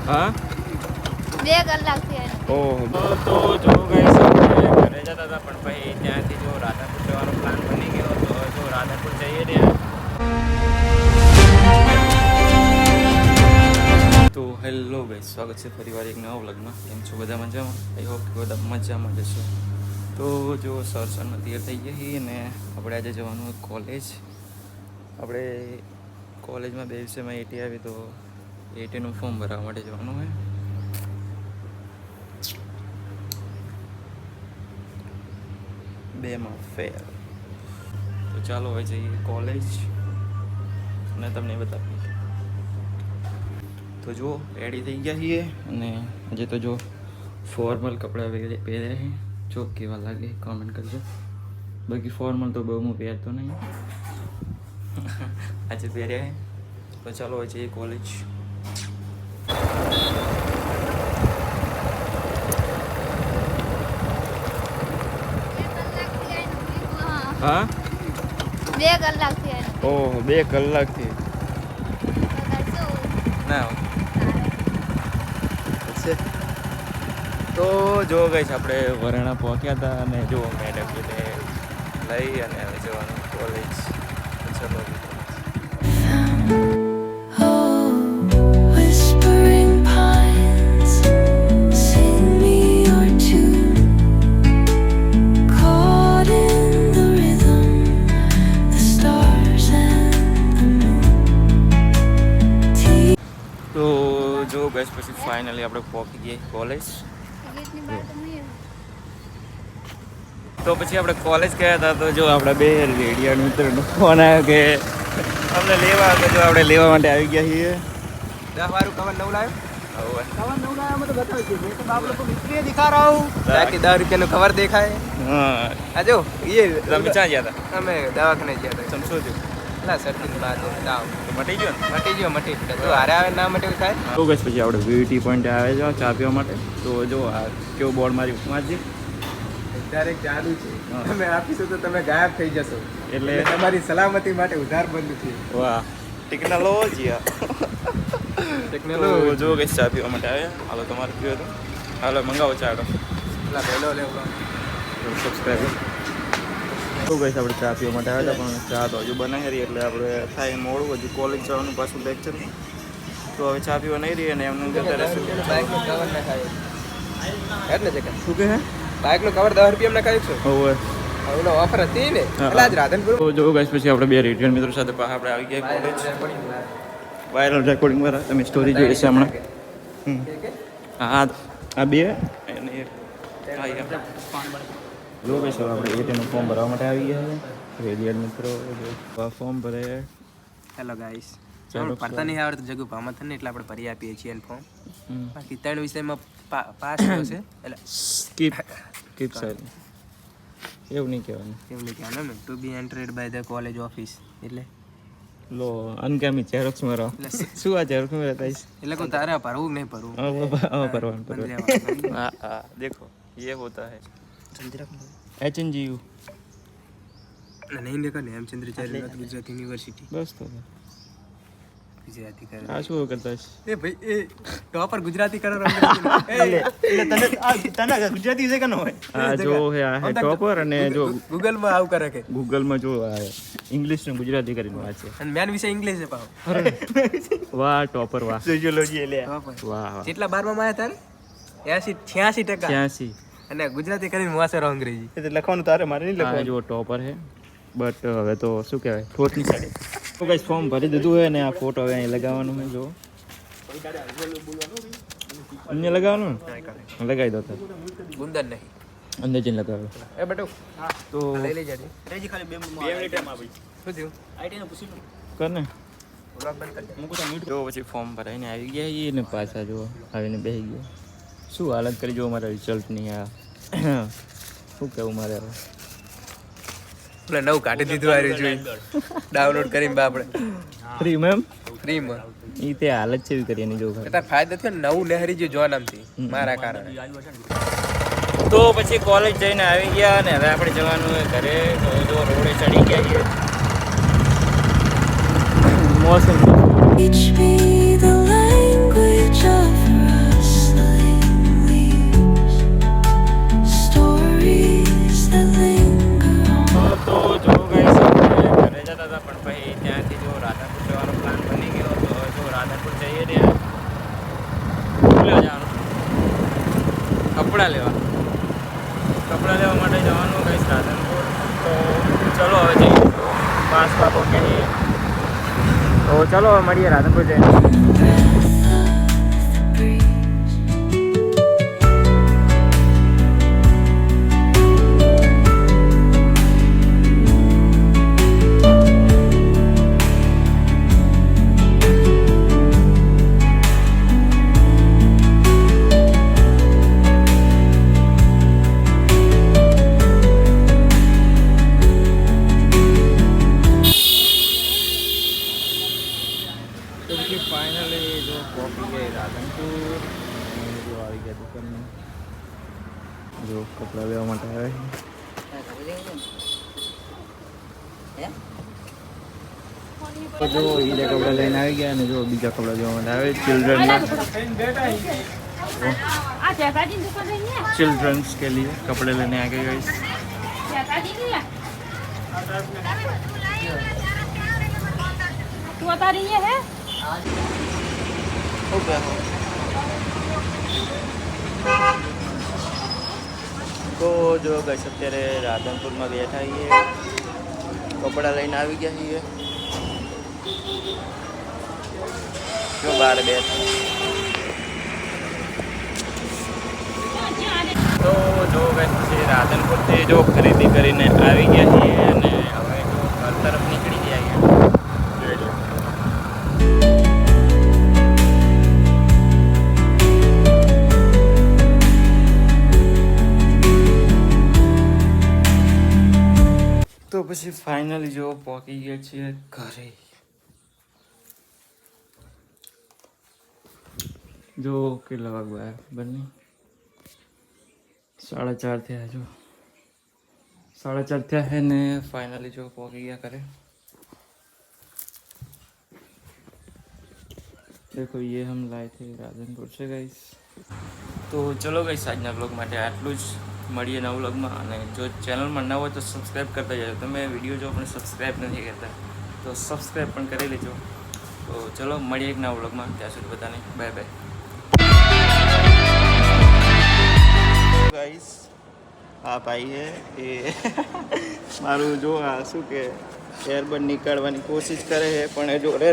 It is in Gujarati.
હા 2 કલાક થયા. ઓહો તો જો ગાઈસ આપણે ઘરે જતા હતા પણ પછી ત્યાંથી જો રાધાપુર જવાનો પ્લાન બની ગયો તો જો રાધાપુર જઈએ રહ્યા. તો હેલો ગાઈસ, સ્વાગત છે ફરીવાર એક નવા વ્લોગમાં. કેમ છો બધા મજામાં? આઈ હોપ કે બધા મજામાં જશો. તો જો સરસનમાં તૈયાર થઈ ગયા છીએ ને આપણે આજે જવાનું કોલેજ. આપણે કોલેજમાં 2 વિષયમાં એટી આવી તો એટીનું ફોર્મ ભરવા માટે જવાનું હોય. બેમાં ફેર. તો ચાલો હવે જઈએ કોલેજ અને તમને બતાવીએ. તો જો રેડી થઈ ગયા છીએ અને આજે તો જો ફોર્મલ કપડાં પહેર્યા છે. જો કેવા લાગે કોમેન્ટ કરજો. બાકી ફોર્મલ તો બહુ હું પહેરતો નહીં, આજે પહેર્યા છે. તો ચાલો હવે જઈએ કોલેજ. હા 2 કલાક થયા. ઓહો 2 કલાકથી ના તો જો ગઈ આપણે વરણા પહોંચ્યા હતા અને જો મેડમ જોડે લઈ અને હવે જવાનું કોલેજ. ચલો તો જો ગેસ પછી ફાઇનલી આપણે પહોંચી ગયા કોલેજ. તો પછી આપણે કોલેજ ગયા હતા તો જો આપણા 2 રેડિયા મિત્રનો ફોન આવ્યો કે અમને લેવા તો જો આપણે લેવા માટે આવી ગયા છીએ. 10 વાળું કવર 9 લાવ્યો. હવે कवर 9 लाया मैं तो बताओ कि मैं तो आप लोग को मिस्त्री दिखा रहा हूँ ताकि 10 रुपये નું કવર દેખાય. હા આજો ये તમે ક્યાં ગયા હતા? અમે દવાખાને ગયા હતા. સમજો છો ના સરથી બાદ દાવ મટી ગયો ને? મટી ગયો મટી તો હારે આવે ના મટી થાય. તો ગેસ પછી આપણે વીટી પોઈન્ટ આવે છે ચા પીવા માટે. તો જો આ કેવો બોર્ડ મારી વાંચી ડાયરેક્ટ ચાલુ છે. તમે આપીશું તો તમે ગાયબ થઈ જશો એટલે એટલે તમારી સલામતી માટે ઉધાર બંધ છે. વાહ ટેકનોલોજી. ટેકનોલોજી જો ગેસ ચા પીવા માટે આવે. હાલો તમારે પીવો તો હાલો મંગાવો ચા. પેલા પહેલો લેવો સબસ્ક્રાઈબર. તો ગેસ આપણે ચા પીવા માટે આવ્યા હતા પણ ચા તો હજુ બનાવી રહી એટલે આપણે થાય મોડું. હજુ કોલેજ જવાનું પાછું લેક્ચર. તો હવે ચા પીવા નહીં રહી અને એમનું જતા રહેશું. બાઇકનું કવર ના ખાય એટલે જગ્યા શું કહે? બાઇકનું કવર 10 રૂપિયા ના ખાય છો. હવે એનો ઓફર હતી ને એટલે આજ રાધનપુર તો જો ગાઈસ પછી આપણે 2 રેડિયન મિત્રો સાથે પાછા આપણે આવી ગયા કોલેજ. વાયરલ રેકોર્ડિંગ વાળા તમે સ્ટોરી જોઈ છે હમણાં. હા આ 2 અને એક લો ગાઈસ આપણે એટીનું ફોર્મ ભરવા માટે આવી ગયા છે. રેડિયન મિત્રો ફોર્મ ભરે. હેલો ગાઈસ પડતા નહીં આવડતું જગુ ભામત ને એટલે આપણે ભરી આપીએ છીએ ફોર્મ. બાકી 3 વિષયમાં પાસ થયો છે એટલે સ્કીપ સાઈડ એવું નહીં કહેવાનું. એવું નહીં કહેવાનું ને to be entered by the college office એટલે લો અનકામી ઝેરોક્સ મારો શું આ ઝેરોક્સ મારા થાય એટલે કોઈ તારે ભરવું કે નહીં ભરવું ભરવાનું. હા હા દેખો ये होता है HNGU નહીં દેખો ને હેમચંદ્રાચાર્ય ગુજરાત યુનિવર્સિટી બસ તો ગુજરાતી કરે આ શું કરતા છે? એ ભાઈ એ ટોપર ગુજરાતી કરો તને ગુજરાતી વિષય કનો હોય? આ જો હે આ હે ટોપર અને જો ગૂગલ માં આવું કરે કે ગૂગલ માં જો આ ઇંગ્લિશ ને ગુજરાતી કરીને વાંચે. અને મેન વિષય ઇંગ્લિશ છે પાહો. વાહ ટોપર વાહ. સોશિયોલોજી એટલે ટોપર. વાહ વાહ. કેટલા 12 માં આવ્યા તારે 86% 86 અને ગુજરાતી કરીને વાંચો અંગ્રેજી એટલે લખવાનું તારે મારે નહીં લખવાનું. જો ટોપર હે બટ હવે તો શું કહેવાય ઠોઠની સાઈડ. તો ગાઈસ ફોર્મ ભરી દીધું હોય ને આ ફોટો હવે અહીં લગાવવાનું હોય. જો અન્ય લગાવવાનું ને લગાવી દો તો ગુંદર નહીં અંદર જઈને લગાવો. એ બટુ તો લઈ લઈ જાજે રેજી ખાલી 2 મિનિટ એમ આપી શું થયું આઈટી ને પૂછી લો કર ને. બ્લોગ બંધ કરી મૂકું તો મીઠું. જો પછી ફોર્મ ભરાઈને આવી ગયા છીએ ને પાછા જો આવીને બેસી ગયા. શું હાલત કરી જો મારા રિઝલ્ટ નહીં આ શું કહેવું મારે હવે. એટલે નવું કાઢી દીધું આ જોઈ ડાઉનલોડ કરીને આપણે ફ્રી મેમ ફ્રીમાં એ તે હાલત છે એવી કરી એની જો એટલે ફાયદો થયો ને નવું નહેરી જો જોવા નામથી મારા કારણે. તો પછી કોલેજ જઈને આવી ગયા અને હવે આપણે જવાનું હોય ઘરે. તો જો રોડે ચડી ગયા છીએ. મોસમ Teach me the language of કપડાં લેવા માટે જવાનું કંઈ રાધનપુર. તો ચલો હવે જઈએ પાસ પાકો કે તો ચલો હવે મળીએ રાધનપુર જઈને. તો પછી ફાઇનલી જો પહોંચી ગઈ રાધનપુર. જો આવી ગયા દુકાનમાં, જો કપડાં લેવા માટે આવે છે. જો બીજા કપડાં લઈને આવી ગયા અને જો બીજા કપડાં લેવા માટે આવે चिल्ड्रंस के लिए कपड़े लेने आ गए गाइस. तू बता रही है हो गया તો જો ગાઈસ અત્યારે રાધનપુરમાં બેઠા છીએ, કપડાં લઈને આવી ગયા છીએ. જો બહાર બેઠા તો જો ગાઈસ પછી રાધનપુરથી જો ખરીદી કરીને આવી ગયા છીએ અને હવે જો ઘર તરફ નીકળી ગયા છીએ. તો પછી ફાઇનલી જો પહોંચી ગયા છીએ ઘરે. જો કેટલા વાગ્યા બંને 4:30 થયા. જો 4:30 થયા है ને फाइनली जो पहुंच गया करे. देखो ये हम लाए थे राधनपुर से गाइस. तो चलो गाइस આજના બ્લોગ માટે આટલું જ. મળીએ નવા બ્લોગમાં. અને જો ચેનલમાં નવા હોય તો સબસ્ક્રાઈબ કરતા જાજો. તમે વિડીયો જો પણ સબસ્ક્રાઈબ નથી કરતા તો સબસ્ક્રાઈબ પણ કરી લેજો. તો ચલો મળીએ એક નવા બ્લોગમાં. ત્યાં સુધી બધાને બાય બાય ગાઈસ. આ ભાઈ હે એ મારું જો આ શું કે એરબડ નીકાળવાની કોશિશ કરે છે પણ એ જો રે